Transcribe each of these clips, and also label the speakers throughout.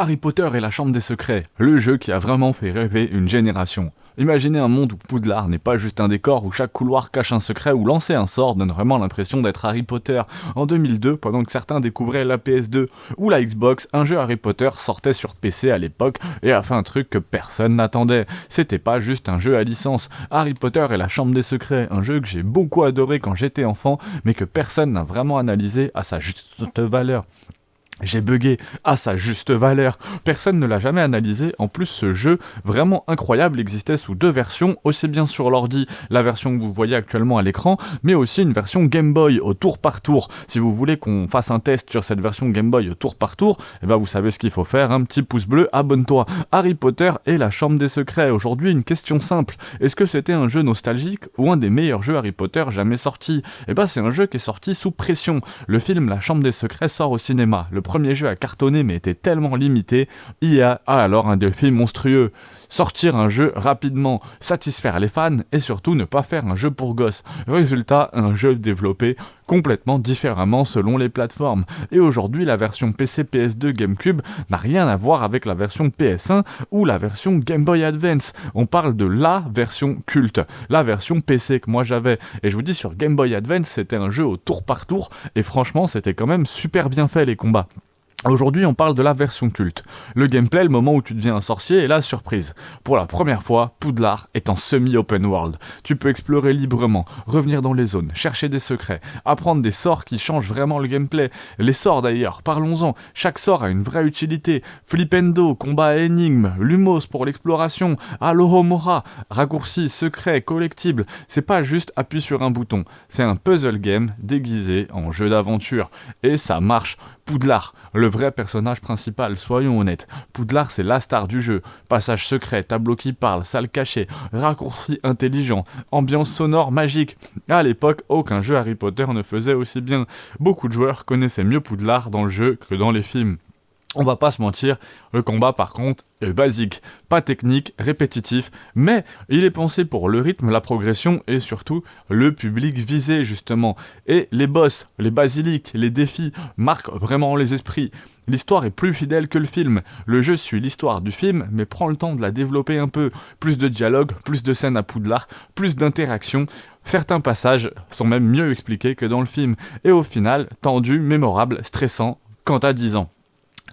Speaker 1: Harry Potter et la Chambre des Secrets, le jeu qui a vraiment fait rêver une génération. Imaginez un monde où Poudlard n'est pas juste un décor où chaque couloir cache un secret ou lancer un sort donne vraiment l'impression d'être Harry Potter. En 2002, pendant que certains découvraient la PS2 ou la Xbox, un jeu Harry Potter sortait sur PC à l'époque et a fait un truc que personne n'attendait. C'était pas juste un jeu à licence. Harry Potter et la Chambre des Secrets, un jeu que j'ai beaucoup adoré quand j'étais enfant, mais que personne n'a vraiment analysé à sa juste valeur. J'ai bugué à sa juste valeur. Personne ne l'a jamais analysé. En plus, ce jeu, vraiment incroyable, existait sous deux versions, aussi bien sur l'ordi, la version que vous voyez actuellement à l'écran, mais aussi une version Game Boy au tour par tour. Si vous voulez qu'on fasse un test sur cette version Game Boy au tour par tour, eh ben vous savez ce qu'il faut faire, un petit pouce bleu, abonne-toi. Harry Potter et la Chambre des Secrets. Aujourd'hui, une question simple. Est-ce que c'était un jeu nostalgique ou un des meilleurs jeux Harry Potter jamais sortis? Eh ben c'est un jeu qui est sorti sous pression. Le film La Chambre des Secrets sort au cinéma. Le premier jeu a cartonné mais était tellement limité, IA a alors un défi monstrueux. Sortir un jeu rapidement, satisfaire les fans et surtout ne pas faire un jeu pour gosses. Résultat, un jeu développé complètement différemment selon les plateformes. Et aujourd'hui, la version PC, PS2, GameCube n'a rien à voir avec la version PS1 ou la version Game Boy Advance. On parle de la version culte, la version PC que moi j'avais. Et je vous dis, sur Game Boy Advance, c'était un jeu au tour par tour et franchement, c'était quand même super bien fait les combats. Aujourd'hui, on parle de la version culte. Le gameplay, le moment où tu deviens un sorcier, et la surprise. Pour la première fois, Poudlard est en semi-open world. Tu peux explorer librement, revenir dans les zones, chercher des secrets, apprendre des sorts qui changent vraiment le gameplay. Les sorts d'ailleurs, parlons-en. Chaque sort a une vraie utilité. Flipendo, combat à énigmes, Lumos pour l'exploration, Alohomora, raccourcis, secrets, collectibles. C'est pas juste appuyer sur un bouton. C'est un puzzle game déguisé en jeu d'aventure. Et ça marche. Poudlard, le vrai personnage principal, soyons honnêtes. Poudlard, c'est la star du jeu. Passage secret, tableau qui parle, salle cachée, raccourci intelligent, ambiance sonore magique. À l'époque, aucun jeu Harry Potter ne faisait aussi bien. Beaucoup de joueurs connaissaient mieux Poudlard dans le jeu que dans les films. On va pas se mentir, le combat par contre est basique, pas technique, répétitif, mais il est pensé pour le rythme, la progression et surtout le public visé justement. Et les boss, les basiliques, les défis marquent vraiment les esprits. L'histoire est plus fidèle que le film. Le jeu suit l'histoire du film, mais prend le temps de la développer un peu. Plus de dialogue, plus de scènes à Poudlard, plus d'interactions. Certains passages sont même mieux expliqués que dans le film. Et au final, tendu, mémorable, stressant, quand t'as 10 ans.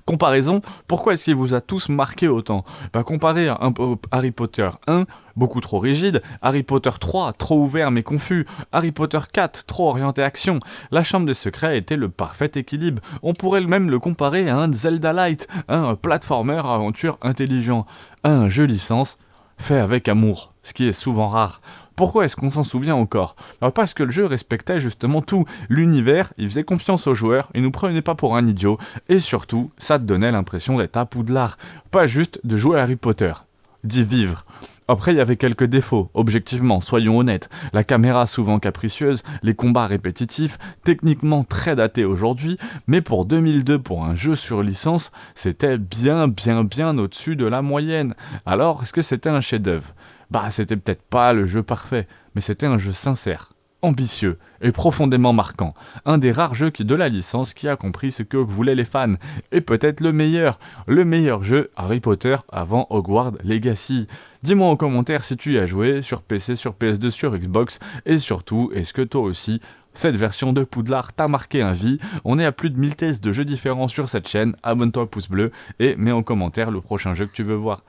Speaker 1: Comparaison, pourquoi est-ce qu'il vous a tous marqué autant? Comparé à Harry Potter 1, beaucoup trop rigide, Harry Potter 3, trop ouvert mais confus, Harry Potter 4, trop orienté action, la Chambre des Secrets était le parfait équilibre. On pourrait même le comparer à un Zelda Light, un platformer aventure intelligent, un jeu licence fait avec amour, ce qui est souvent rare. Pourquoi est-ce qu'on s'en souvient encore? Parce que le jeu respectait justement tout. L'univers, il faisait confiance aux joueurs, il nous prenait pas pour un idiot, et surtout, ça te donnait l'impression d'être à Poudlard. Pas juste de jouer à Harry Potter, d'y vivre. Après, il y avait quelques défauts, objectivement, soyons honnêtes. La caméra souvent capricieuse, les combats répétitifs, techniquement très datés aujourd'hui, mais pour 2002, pour un jeu sur licence, c'était bien au-dessus de la moyenne. Alors, est-ce que c'était un chef-d'œuvre? C'était peut-être pas le jeu parfait, mais c'était un jeu sincère, ambitieux et profondément marquant. Un des rares jeux de la licence qui a compris ce que voulaient les fans. Et peut-être le meilleur jeu Harry Potter avant Hogwarts Legacy. Dis-moi en commentaire si tu y as joué, sur PC, sur PS2, sur Xbox, et surtout, est-ce que toi aussi, cette version de Poudlard t'a marqué un vie? On est à plus de 1000 tests de jeux différents sur cette chaîne, abonne-toi pouce bleu, et mets en commentaire le prochain jeu que tu veux voir.